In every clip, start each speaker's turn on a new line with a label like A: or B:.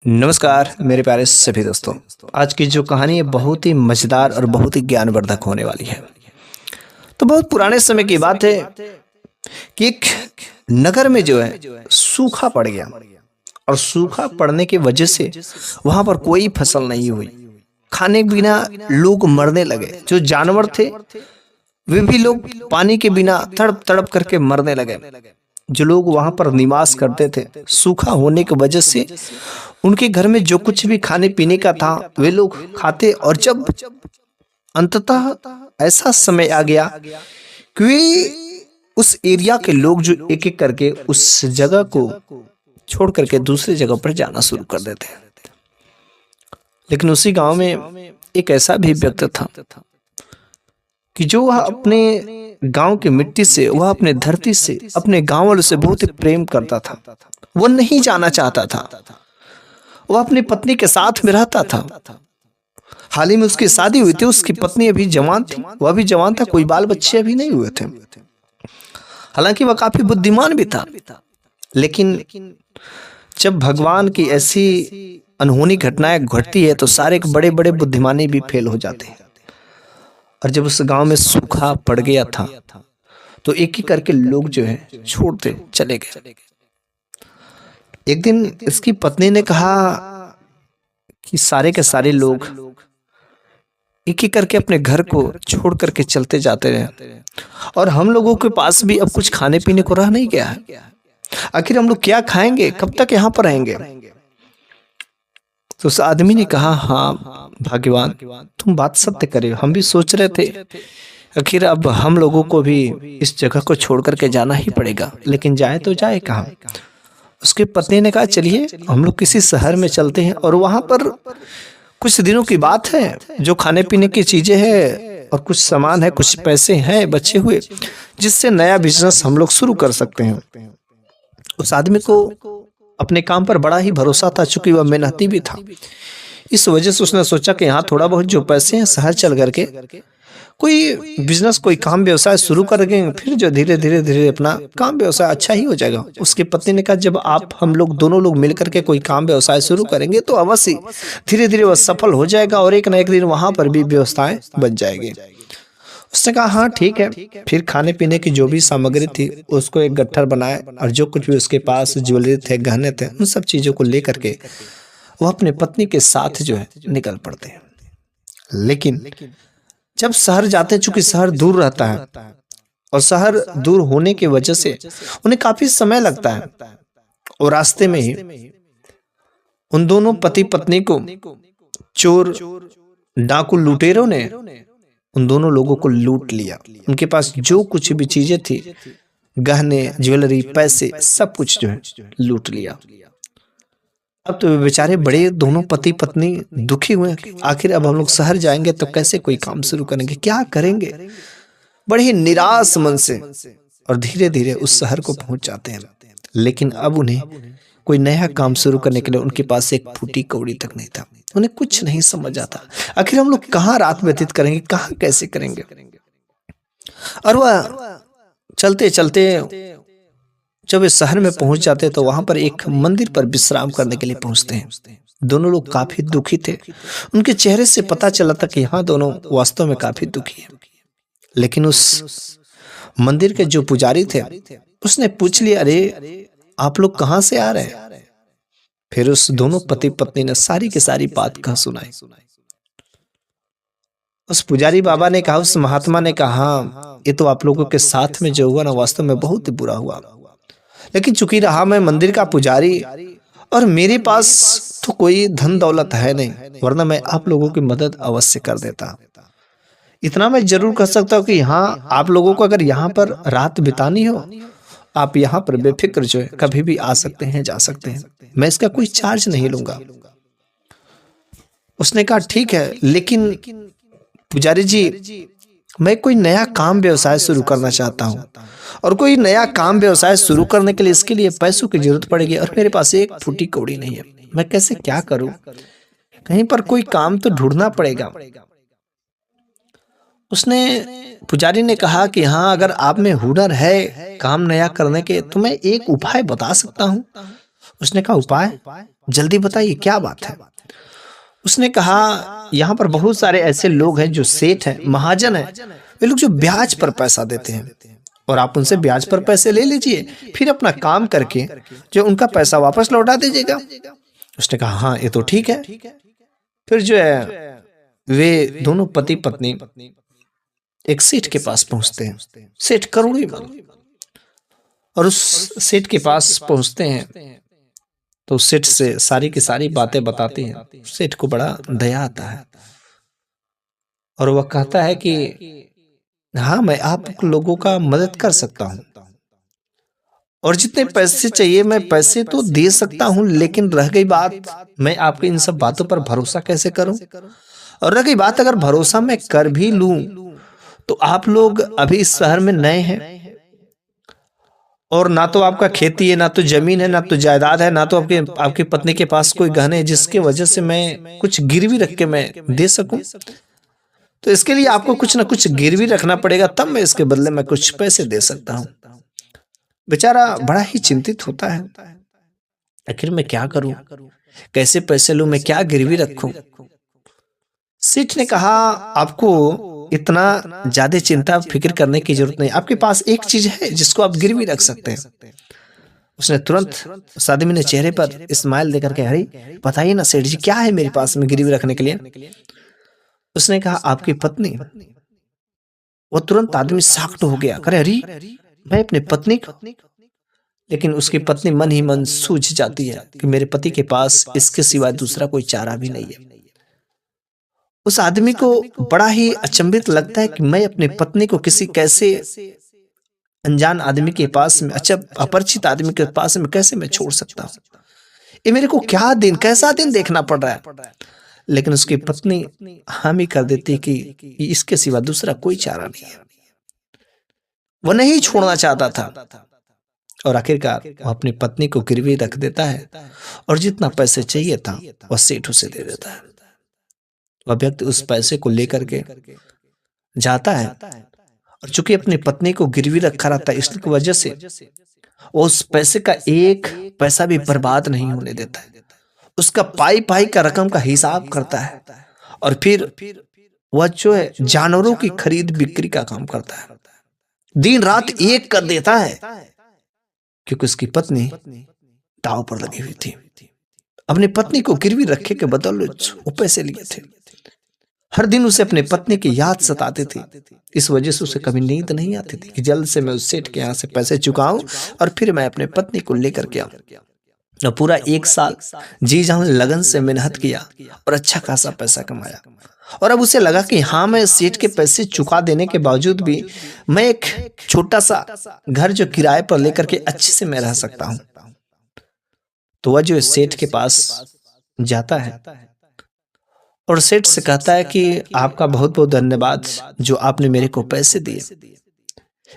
A: नमस्कार मेरे प्यारे सभी दोस्तों। आज की जो कहानी है बहुत ही मजेदार और बहुत ही ज्ञानवर्धक होने वाली है। तो बहुत पुराने समय की बात है कि एक नगर में जो है सूखा पड़ गया और सूखा पड़ने की वजह से वहां पर कोई फसल नहीं हुई। खाने के बिना लोग मरने लगे। जो जानवर थे वे भी लोग पानी के बिना तड़प तड़प करके मरने लगे। जो लोग वहां पर निवास करते थे सूखा होने की वजह से उनके घर में जो कुछ भी खाने पीने का था वे लोग खाते। और जब अंततः ऐसा समय आ गया कि उस एरिया के लोग जो एक एक करके उस जगह को छोड़ करके दूसरी जगह पर जाना शुरू कर देते हैं। लेकिन उसी गांव में एक ऐसा भी व्यक्ति था कि जो वह अपने गांव की मिट्टी से, वह अपने धरती से, अपने गांव वालों से बहुत ही प्रेम करता था। वह नहीं जाना चाहता था। वह अपनी पत्नी के साथ में रहता था। हाल ही में उसकी शादी हुई थी। उसकी पत्नी अभी जवान थी, वह भी जवान था, कोई बाल बच्चे अभी नहीं हुए थे। हालांकि वह काफी बुद्धिमान भी था। लेकिन जब भगवान की ऐसी अनहोनी घटनाएं घटती है तो सारे बड़े बड़े बुद्धिमानी भी फेल हो जाते हैं। और जब उस गांव में सूखा पड़ गया था तो एक ही करके लोग जो है छोड़ते चले गए। एक दिन इसकी पत्नी ने कहा कि सारे के सारे लोग एक एक करके अपने घर को छोड़ करके चलते जाते रहे और हम लोगों के पास भी अब कुछ खाने पीने को रह नहीं गया है। आखिर हम लोग क्या खाएंगे, कब तक यहाँ पर रहेंगे। तो उस आदमी ने कहा, हाँ भाग्यवान, तुम बात सत्य करे। हम भी सोच रहे थे आखिर अब हम लोगों को भी इस जगह को छोड़ करके जाना ही पड़ेगा, लेकिन जाए तो जाए कहाँ। उसकी पत्नी ने कहा, चलिए हम लोग किसी शहर में चलते हैं और वहां पर कुछ दिनों की बात है, जो खाने पीने की चीजें हैं और कुछ सामान है, कुछ पैसे हैं बचे हुए, जिससे नया बिजनेस हम लोग शुरू कर सकते हैं। उस आदमी को अपने काम पर बड़ा ही भरोसा था, चूंकि वह मेहनती भी था। इस वजह से उसने सोचा कि यहाँ थोड़ा बहुत जो पैसे हैं शहर चल करके कोई बिजनेस, कोई काम व्यवसाय शुरू करेंगे, फिर जो धीरे धीरे धीरे अपना काम व्यवसाय अच्छा ही हो जाएगा। उसकी पत्नी ने कहा, जब आप हम लोग दोनों लोग मिलकर के कोई काम व्यवसाय शुरू करेंगे तो अवश्य धीरे धीरे वह सफल हो जाएगा और एक न एक दिन वहां पर भी व्यवस्थाएं बन जाएगी। उसने कहा, हाँ ठीक है। फिर खाने पीने की जो भी सामग्री थी उसको एक गट्ठर बनाए और जो कुछ भी उसके पास ज्वेलरी थे, गहने थे, उन सब चीजों को लेकर के वह अपने पत्नी के साथ जो है निकल पड़ते हैं। लेकिन जब शहर जाते हैं, चूंकि शहर दूर रहता है और शहर दूर होने की वजह से उन्हें काफी समय लगता है और रास्ते में ही उन दोनों पति पत्नी को चोर, डाकू, लुटेरों ने उन दोनों लोगों को लूट लिया। उनके पास जो कुछ भी चीजें थी, गहने, ज्वेलरी, पैसे, सब कुछ जो है लूट लिया। अब तो वे बेचारे बड़े दोनों पति पत्नी दुखी हुए। आखिर अब हम लोग शहर जाएंगे तो कैसे कोई काम शुरू करेंगे, क्या करेंगे। बड़े ही निराश मन से और धीरे धीरे उस शहर को पहुंच जाते हैं। लेकिन अब उन्हें कोई नया काम शुरू करने के लिए उनके पास एक फूटी कौड़ी तक नहीं था। उन्हें कुछ नहीं समझ आता, आखिर हम लोग कहाँ रात व्यतीत करेंगे, कहाँ कैसे करेंगे। और वह चलते चलते जब इस शहर में पहुंच जाते तो वहां पर एक मंदिर पर विश्राम करने के लिए पहुंचते हैं। दोनों लोग काफी दुखी थे। उनके चेहरे से पता चला था कि यहाँ दोनों वास्तव में काफी दुखी हैं। लेकिन उस मंदिर के जो पुजारी थे उसने पूछ लिया, अरे आप लोग कहाँ से आ रहे हैं। फिर उस दोनों पति पत्नी ने सारी की सारी बात कह सुनाई। उस पुजारी बाबा ने कहा, उस महात्मा ने कहा, हाँ ये तो आप लोगों के साथ में जो हुआ ना वास्तव में बहुत ही बुरा हुआ, लेकिन चूंकि रहा मैं मंदिर का पुजारी और मेरे पास तो कोई धन दौलत है नहीं, वरना मैं आप लोगों की मदद अवश्य कर देता। इतना मैं जरूर कर सकता हूँ कि यहाँ आप लोगों को अगर यहाँ पर रात बितानी हो, आप यहाँ पर बेफिक्र जो है कभी भी आ सकते हैं, जा सकते हैं, मैं इसका कोई चार्ज नहीं लूंगा। उसने कहा, ठीक है, लेकिन पुजारी जी मैं कोई नया काम व्यवसाय शुरू करना चाहता हूँ और कोई नया काम व्यवसाय शुरू करने के लिए इसके लिए पैसों की जरूरत पड़ेगी और मेरे पास एक फूटी कौड़ी नहीं है। मैं कैसे क्या करूं, कहीं पर कोई काम तो ढूंढना पड़ेगा। उसने पुजारी ने कहा कि हाँ अगर आप में हुनर है काम नया करने के तो मैं एक उपाय बता सकता हूँ। उसने कहा उपाय, जल्दी बताइए क्या बात है। उसने कहा यहाँ पर बहुत सारे ऐसे लोग हैं जो सेठ हैं, महाजन हैं, वे लोग जो ब्याज पर पैसा देते हैं और आप उनसे ब्याज पर पैसे ले लीजिए, फिर अपना काम करके जो उनका पैसा वापस लौटा दीजिएगा। उसने कहा हाँ ये तो ठीक है। फिर जो है वे दोनों पति पत्नी एक सेठ के पास पहुंचते हैं, सेठ करोड़ों वाला, और उस सेठ के पास पहुंचते हैं तो सेठ से सारी की सारी बातें बताते हैं। सेठ को बड़ा दया आता है और वह कहता है कि हाँ मैं आप लोगों का मदद कर सकता हूँ और जितने पैसे चाहिए मैं पैसे तो दे सकता हूँ, लेकिन रह गई बात मैं आपकी इन सब बातों पर भरोसा कैसे करूं, और रह गई बात अगर भरोसा मैं कर भी लूं तो आप लोग अभी इस शहर में नए हैं और ना तो आपका खेती है, ना तो जमीन है, ना तो जायदाद है, ना तो आपकी पत्नी के पास कोई गहने है जिसके वजह से मैं कुछ गिरवी रख के मैं दे सकूं। तो इसके लिए आपको कुछ ना कुछ गिरवी रखना पड़ेगा, तब मैं इसके बदले में कुछ पैसे दे सकता हूं। बेचारा बड़ा ही चिंतित होता है, आखिर मैं क्या करूं, कैसे पैसे लूं, मैं क्या गिरवी रखूं। सेठ ने कहा आपको इतना ज्यादा चिंता फिक्र करने की जरूरत नहीं, आपके पास एक चीज है जिसको आप गिरवी रख सकते हैं। उसने तुरंत उस आदमी ने चेहरे पर स्माइल देकर के अरे बताइए ना सेठ जी क्या है मेरे पास में गिरवी रखने के लिए। उसने कहा आपकी पत्नी। वो तुरंत आदमी शॉक्ड हो गया, करे अरे मैं अपने पत्नी को, लेकिन उसकी पत्नी मन ही मन सूझ जाती है कि मेरे पति के पास इसके सिवाय दूसरा कोई चारा भी नहीं है। उस आदमी को बड़ा ही अचंभित लगता है कि मैं अपनी पत्नी को किसी कैसे अनजान आदमी के पास में, अच्छा अपरिचित आदमी के पास में कैसे मैं छोड़ सकता हूँ। ये मेरे को क्या दिन, कैसा दिन देखना पड़ रहा है। लेकिन उसकी पत्नी हामी कर देती कि इसके सिवा दूसरा कोई चारा नहीं है। वो नहीं छोड़ना चाहता था और आखिरकार वो अपनी पत्नी को गिरवी रख देता है और जितना पैसे चाहिए था वह सेठ उसे दे देता है। वह व्यक्ति उस पैसे को लेकर के जाता है और चूंकि अपनी पत्नी को गिरवी रखा रहता है इसकी वजह से वो उस पैसे का एक पैसा भी बर्बाद नहीं होने देता है। उसका पाई पाई का रकम का हिसाब करता है और फिर वह जो है जानवरों की खरीद बिक्री का काम करता है, दिन रात एक कर देता है, क्योंकि उसकी पत्नी दांव पर लगी हुई थी। अपनी पत्नी को गिरवी रखे के बदले वो पैसे लिए थे। हर दिन उसे अपने पत्नी की याद सताती थी, इस वजह से उसे कभी नींद नहीं आती थी कि जल्द से मैं उस सेठ के यहाँ से पैसे चुकाऊं और फिर मैं अपने पत्नी को लेकर के आऊं। पूरा 1 साल जी जान लगन से मेहनत किया और अच्छा खासा पैसा कमाया और अब उसे लगा कि हाँ मैं सेठ के पैसे चुका देने के बावजूद भी मैं एक छोटा सा घर जो किराए पर लेकर के अच्छे से मैं रह सकता हूँ। तो वह जो सेठ के पास जाता है और सेठ से कहता है कि आपका बहुत बहुत धन्यवाद जो आपने मेरे को पैसे दिए,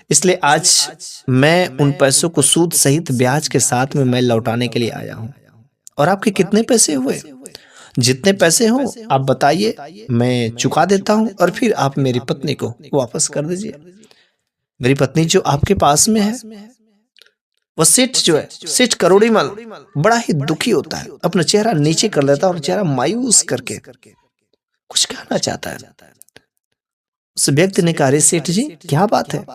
A: इसलिए आज मैं उन पैसों को सूद सहित ब्याज के साथ में मैं लौटाने के लिए आया हूं। और आपके कितने पैसे हुए? जितने पैसे हो आप बताइए, मैं चुका देता हूं और फिर आप मेरी पत्नी को वापस कर दीजिए। मेरी पत्नी जो आपके पास में है, वह सेठ जो है, सेठ करोड़ीमल बड़ा ही दुखी होता है, अपना चेहरा नीचे कर लेता है और चेहरा मायूस करके कुछ कहना चाहता है। उस व्यक्ति ने कहा, अरे सेठ जी क्या बात है,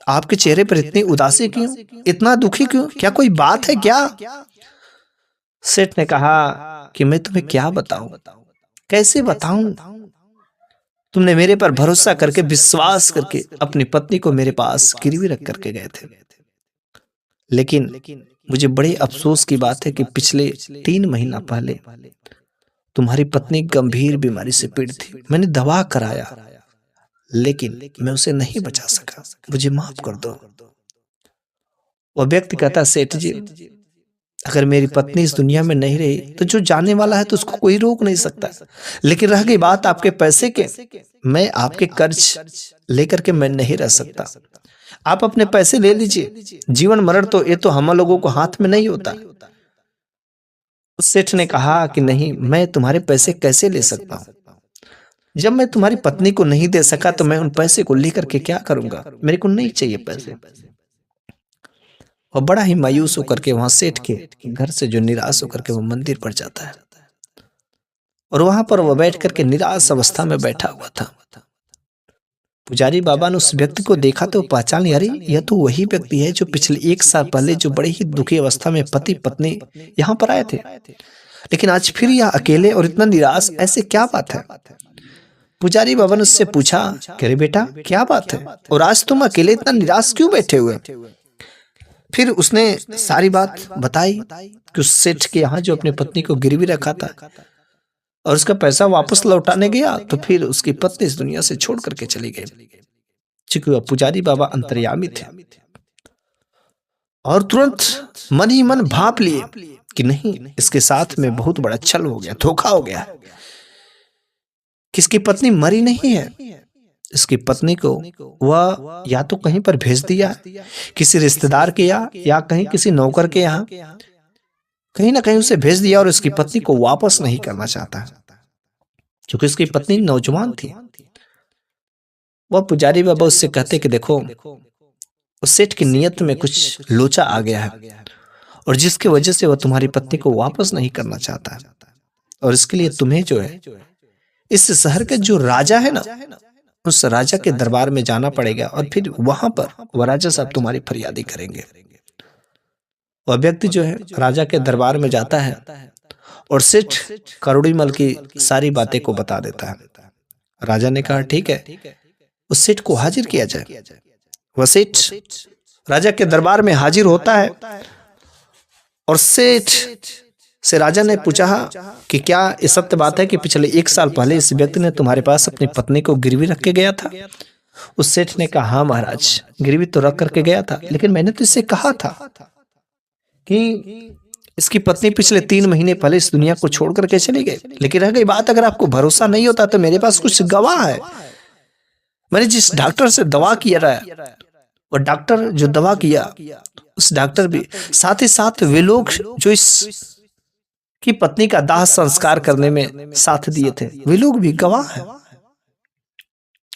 A: आपके चेहरे पर इतनी उदासी क्यों, इतना दुखी क्यों, क्या कोई बात है क्या? सेठ ने कहा कि मैं तुम्हें क्या बताऊं, कैसे बताऊं? तुमने मेरे पर भरोसा करके, विश्वास करके अपनी पत्नी को मेरे पास गिरवी रख करके गए थे, लेकिन मुझे बड़े अफसोस की बात है कि पिछले 3 महीना पहले तुम्हारी पत्नी गंभीर बीमारी से पीड़ित थी। मैंने दवा कराया लेकिन मैं उसे नहीं बचा सका, मुझे माफ कर दो। वह व्यक्ति कहता, सेठ जी अगर मेरी पत्नी इस दुनिया में नहीं रही तो जो जाने वाला है तो उसको कोई रोक नहीं सकता, लेकिन रह गई बात आपके पैसे के, मैं आपके कर्ज लेकर के मैं नहीं रह सकता। आप अपने पैसे ले लीजिए, जीवन मरण तो ये तो हम लोगों को हाथ में नहीं होता। उस सेठ ने कहा कि नहीं, मैं तुम्हारे पैसे कैसे ले सकता हूं, जब मैं तुम्हारी पत्नी को नहीं दे सका तो मैं उन पैसे को लेकर के क्या करूंगा, मेरे को नहीं चाहिए पैसे। और बड़ा ही मायूस होकर के वहां सेठ के घर से जो निराश होकर के वो मंदिर पर जाता है और वहां पर वह बैठ करके निराश अवस्था में बैठा हुआ था। पुजारी बाबा ने उस व्यक्ति को देखा तो पहचान लिया, अरे यह तो वही व्यक्ति है जो पिछले 1 साल पहले जो बड़ी ही दुखी अवस्था में पति पत्नी यहाँ पर आए थे, लेकिन आज फिर यह अकेले और इतना निराश, ऐसे क्या बात है? पुजारी बाबा ने उससे पूछा कि अरे बेटा क्या बात है और आज तुम अकेले इतना निराश क्यों बैठे हुए? फिर उसने सारी बात बताई कि उस सेठ के यहाँ जो अपनी पत्नी को गिरवी रखा था और उसका पैसा वापस लौटाने गया तो फिर उसकी पत्नी इस दुनिया से छोड़ करके चली गई। चूंकि वह पुजारी बाबा अंतर्यामी थे और तुरंत मन ही मन भाप लिए कि नहीं, इसके साथ में बहुत बड़ा छल हो गया, धोखा हो गया, किसकी पत्नी मरी नहीं है, इसकी पत्नी को वह या तो कहीं पर भेज दिया किसी रिश्तेदार के या कहीं किसी नौकर के यहाँ, कहीं ना कहीं उसे भेज दिया और उसकी पत्नी को वापस नहीं करना चाहता क्योंकि उसकी पत्नी नौजवान थी। वह पुजारी बाबा उससे कहते कि देखो उस सेठ की नियत में कुछ लोचा आ गया है और जिसकी वजह से वह तुम्हारी पत्नी को वापस नहीं करना चाहता है और इसके लिए तुम्हें जो है इस शहर के जो राजा है ना, उस राजा के दरबार में जाना पड़ेगा और फिर वहां पर वह राजा साहब तुम्हारी फरियादी करेंगे। वह व्यक्ति जो है राजा के दरबार में जाता है और सेठ करोड़ीमल की सारी बातें को बता देता है। राजा ने कहा ठीक है, उस सेठ को हाजिर किया जाए। वह सेठ राजा के दरबार में हाजिर होता है और सेठ से राजा ने पूछा कि क्या ये सत्य बात है कि पिछले 1 साल पहले इस व्यक्ति ने तुम्हारे पास अपनी पत्नी को गिरवी रख के गया था? उस सेठ ने कहा हाँ महाराज, गिरवी तो रख करके गया था, लेकिन मैंने तो इससे कहा था कि इसकी पत्नी पिछले 3 महीने पहले इस दुनिया को छोड़ करके चली गई। लेकिन रह गई बात, अगर आपको भरोसा नहीं होता तो मेरे पास कुछ गवाह है। मैंने जिस डॉक्टर से दवा किया रहा, वो डॉक्टर जो दवा किया उस डॉक्टर भी साथ ही साथ वे लोग जो इस की पत्नी का दाह संस्कार करने में साथ दिए थे, वे लोग भी गवाह हैं।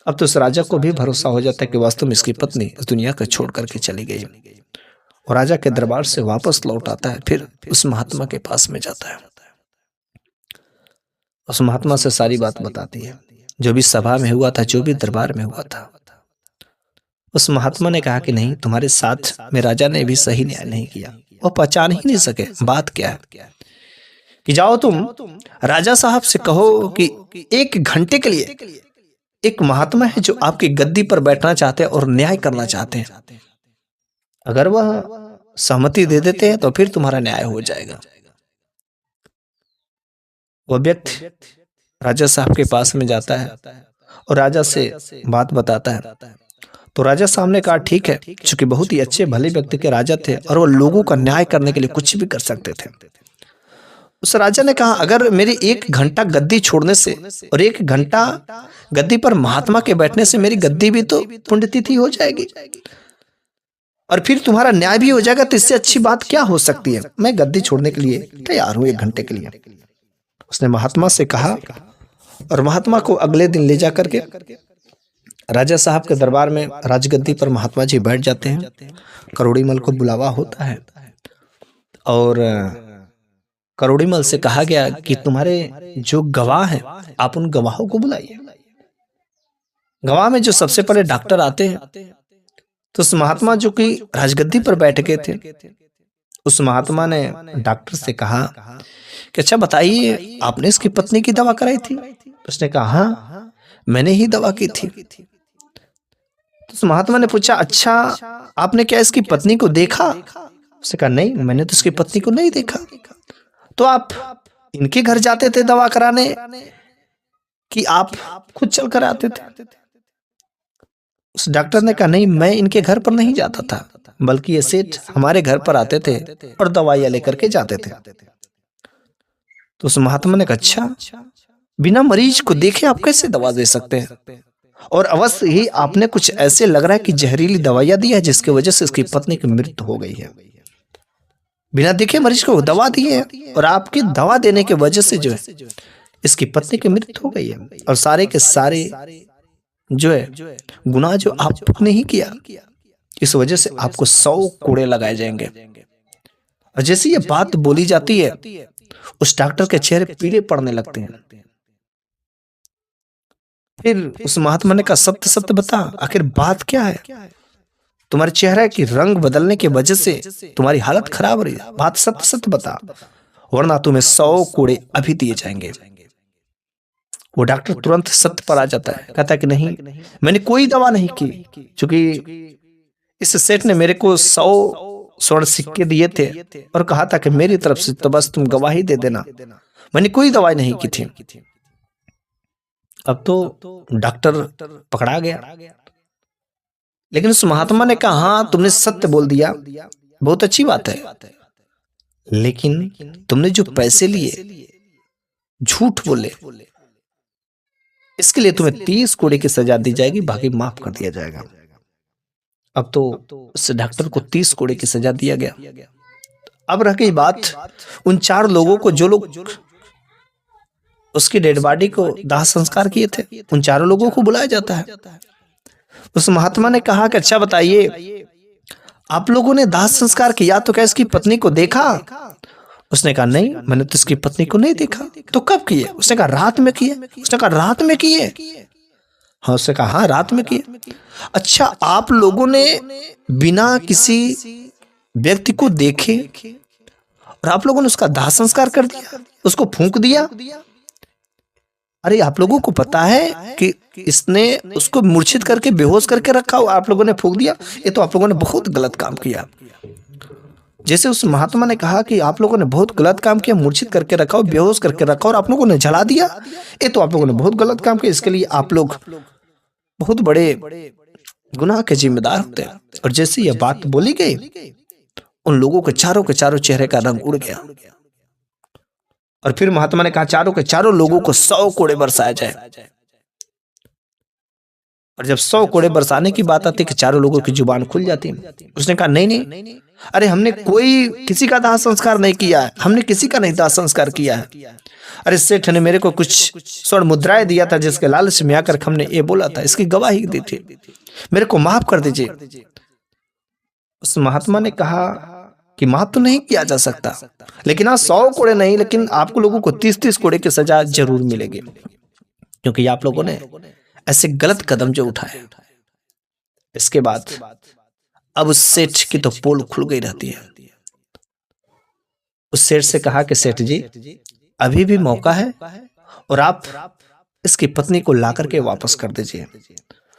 A: अब तो उस राजा को भी भरोसा हो जाता है कि वास्तव में इसकी पत्नी इस दुनिया को छोड़ करके चली गई और राजा के दरबार से वापस लौट आता है। फिर उस महात्मा के पास में जाता है, उस महात्मा से सारी बात बताती है, जो भी सभा में हुआ था, जो भी दरबार में हुआ था। उस महात्मा ने कहा कि नहीं, तुम्हारे साथ में राजा ने भी सही न्याय नहीं किया। वो पहचान ही नहीं सके बात क्या है कि जाओ तुम राजा साहब से कहो कि 1 घंटे के लिए एक महात्मा है जो आपकी गद्दी पर बैठना चाहते हैं और न्याय करना चाहते हैं। अगर वह सहमति दे देते हैं तो फिर तुम्हारा न्याय हो जाएगा। वह व्यक्ति राजा साहब के पास में जाता है और राजा से बात बताता है। तो राजा साहब ने कहा ठीक है, क्योंकि बहुत ही अच्छे भले व्यक्ति के राजा थे और वो लोगों का न्याय करने के लिए कुछ भी कर सकते थे। उस राजा ने कहा अगर मेरी 1 घंटा गद्दी छोड़ने से और 1 घंटा गद्दी पर महात्मा के बैठने से मेरी गद्दी भी तो पुण्यतिथि हो जाएगी और फिर तुम्हारा न्याय भी हो जाएगा, तो इससे अच्छी बात क्या हो सकती है। मैं गद्दी छोड़ने के लिए तैयार हूं 1 घंटे के लिए, उसने महात्मा से कहा। और महात्मा को अगले दिन ले जाकर के राजा साहब के दरबार में राजगद्दी पर महात्मा जी बैठ जाते हैं। करोड़ीमल को बुलावा होता है और करोड़ीमल से कहा गया कि तुम्हारे जो गवाह हैं आप उन गवाहों को बुलाइए। गवाह में जो सबसे पहले डॉक्टर आते हैं, तो उस महात्मा जो कि राजगद्दी पर बैठ गए थे, उस महात्मा ने डॉक्टर से कहा कि अच्छा बताइए, आपने इसकी पत्नी की दवा कराई थी? उसने कहा हाँ, मैंने ही दवा की थी। तो उस महात्मा ने पूछा अच्छा आपने क्या इसकी पत्नी को देखा? उसने कहा नहीं, मैंने तो इसकी पत्नी को नहीं देखा। तो आप इनके घर जाते थे दवा कराने कि आप खुद चल कर आते थे? उस डॉक्टर ने कहा नहीं, मैं इनके घर पर नहीं जाता था, बल्कि ये सेठ हमारे घर पर आते थे और दवाइयां लेकर के जाते थे। तो उस महात्मा ने कहा अच्छा, बिना मरीज को देखे आप कैसे दवा दे सकते हैं? और अवश्य ही आपने कुछ ऐसे लग रहा है कि जहरीली दवाइयां दी है जिसकी वजह से इसकी पत्नी की मृत्यु हो गई है। बिना देखे मरीज को दवा दी है और आपकी दवा देने की वजह से जो है इसकी पत्नी की मृत्यु हो गई है। और सारे के सारे जो है गुनाह जो आपने ही किया, इस वजह से आपको 100 कोड़े लगाए जाएंगे। और जैसे ये बात बोली जाती है, उस डॉक्टर के चेहरे पीले पड़ने लगते हैं। फिर उस महात्मा ने कहा, सत्य सत्य बता, आखिर बात क्या है? तुम्हारे चेहरे की रंग बदलने की वजह से तुम्हारी हालत खराब हो रही है, बात सत्य सत्य बता, वरना तुम्हें 100 कोड़े अभी दिए जाएंगे। वो डॉक्टर तुरंत सत्य पर आ जाता है, कहता है कि नहीं, मैंने कोई दवा नहीं की, क्योंकि इस सेठ ने मेरे को 100 स्वर्ण सिक्के दिए थे और कहा था कि मेरी तरफ से तो बस तुम गवाही दे देना, मैंने कोई दवाई नहीं की थी। अब तो डॉक्टर पकड़ा गया, लेकिन उस महात्मा ने कहा, हाँ तुमने सत्य बोल दिया, बहुत अच्छी बात है, लेकिन तुमने जो पैसे लिए, झूठ बोले, इसके लिए तुम्हें 30 कोड़े की सजा दी जाएगी, बाकी माफ कर दिया जाएगा। अब तो उस डॉक्टर को 30 कोड़े की सजा दिया गया। अब रह गई बात उन 4 लोगों को, जो लोग उसकी डेड बॉडी को दाह संस्कार किए थे, उन 4 लोगों को बुलाया जाता है। उस महात्मा ने कहा कि अच्छा बताइए, आप लोगों ने दाह संस्कार किया तो क्या इसकी पत्नी को देखा? उसने कहा नहीं, मैंने तो इसकी पत्नी को नहीं देखा। तो कब किए? उसने कहा रात में किए। उसने कहा रात में किए? हाँ, उसने कहा हाँ रात में किए। अच्छा, आप लोगों ने बिना किसी व्यक्ति को देखे और आप लोगों ने उसका दाह संस्कार कर दिया, उसको फूंक दिया? अरे आप लोगों को पता है कि इसने उसको मूर्छित करके बेहोश करके रखा हो, आप लोगों ने फूंक दिया, ये तो आप लोगों ने बहुत गलत काम किया। जैसे उस महात्मा ने कहा कि आप लोगों ने बहुत गलत काम किया, मूर्छित करके रखा हो, बेहोश करके रखा और आप लोगों ने जला दिया, ये तो आप लोगों ने बहुत गलत काम किया, इसके लिए आप लोग बहुत बड़े गुनाह के जिम्मेदार होते हैं। और जैसे यह बात बोली गई, उन लोगों के चारों चेहरे का रंग उड़ गया। और फिर महात्मा ने कहा, चारों के चारों लोगों को 100 कोड़े बरसाया जाए। और जब 100 कोड़े बरसाने की बात आती कि चारों लोगों की जुबान खुल जाती। उसने कहा नहीं, अरे हमने कोई किसी का दाह संस्कार नहीं किया है, हमने किसी का नहीं दाह संस्कार किया है। अरे सेठ ने मेरे को कुछ स्वर्ण मुद्राएं दिया था, जिसके लालच में आकर हमने ये बोला था, इसकी गवाही दी थी, मेरे को माफ कर दीजिए। उस महात्मा ने कहा कि माफ तो नहीं किया जा सकता, लेकिन हाँ 100 कोड़े नहीं, लेकिन आपको लोगों को 30-30 कोड़े की सजा जरूर मिलेगी, क्योंकि आप लोगों ने ऐसे गलत कदम जो उठाए। इसके बाद अब उस सेठ की तो पोल खुल गई रहती है। उस सेठ से कहा कि सेठ जी, अभी भी मौका है और आप इसकी पत्नी को ला करके वापस कर दीजिए।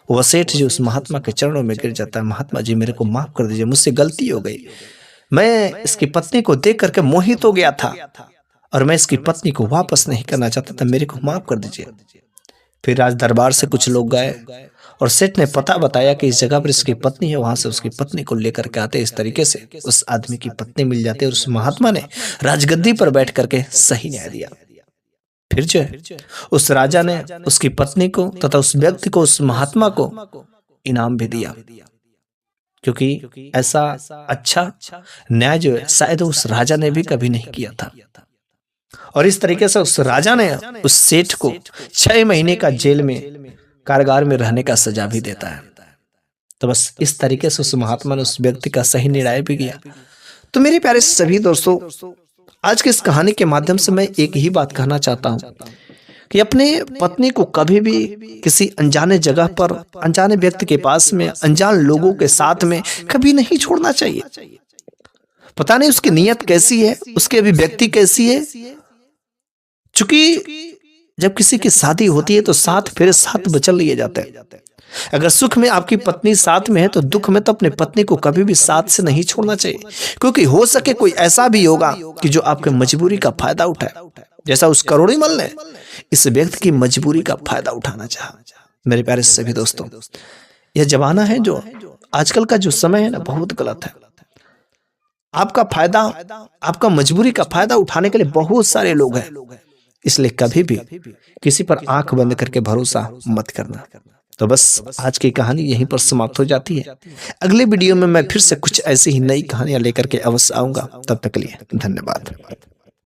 A: वह सेठ जी उस महात्मा के चरणों में गिर जाता है, महात्मा जी मेरे को माफ कर दीजिए, मुझसे गलती हो गई, मैं इसकी पत्नी को देख करके मोहित हो गया था और मैं इसकी पत्नी को वापस नहीं करना चाहता था, मेरे को माफ कर दीजिए। फिर राज दरबार से कुछ लोग गए और सेठ ने पता बताया कि इस जगह पर इसकी पत्नी है, वहां से उसकी पत्नी को लेकर के आते। इस तरीके से उस आदमी की पत्नी मिल जाती है और उस महात्मा ने राजगद्दी पर बैठ करके सही न्याय दिया। फिर जो है उस राजा ने उसकी पत्नी को तथा उस व्यक्ति को, उस महात्मा को इनाम भी दिया, क्योंकि ऐसा अच्छा न्याय जो है शायद उस राजा ने भी कभी नहीं किया था। और इस तरीके से उस राजा ने उस सेठ को 6 महीने का जेल में, कारागार में रहने का सजा भी देता है। तो बस इस तरीके से उस महात्मा ने उस व्यक्ति का सही निर्णय भी किया। तो मेरे प्यारे सभी दोस्तों, आज की इस कहानी के माध्यम से मैं एक ही बात कहना चाहता हूं कि अपने पत्नी को कभी भी किसी अनजाने जगह पर, अनजाने व्यक्ति के पास में, अनजान लोगों के साथ में कभी नहीं छोड़ना चाहिए। पता नहीं उसकी नीयत कैसी है, उसकी अभिव्यक्ति कैसी है। चूंकि जब किसी की शादी होती है तो 7 फेरे 7 वचन लिए जाते हैं। अगर सुख में आपकी पत्नी साथ में है तो दुख में तो अपने पत्नी को कभी भी साथ से नहीं छोड़ना चाहिए, क्योंकि हो सके कोई ऐसा भी होगा कि जो आपके मजबूरी का फायदा उठाए, जैसा उस करोड़ी मल ने इस व्यक्ति की मजबूरी का फायदा उठाना चाहा। मेरे प्यारे सभी दोस्तों, यह जमाना है, जो आजकल का जो समय है ना, बहुत गलत है। आपका फायदा, आपका मजबूरी का फायदा उठाने के लिए बहुत सारे लोग हैं, इसलिए कभी भी किसी पर आंख बंद करके भरोसा मत करना। तो बस आज की कहानी यहीं पर समाप्त हो जाती है। अगले वीडियो में मैं फिर से कुछ ऐसी ही नई कहानियां लेकर के अवश्य आऊंगा। तब तक के लिए धन्यवाद।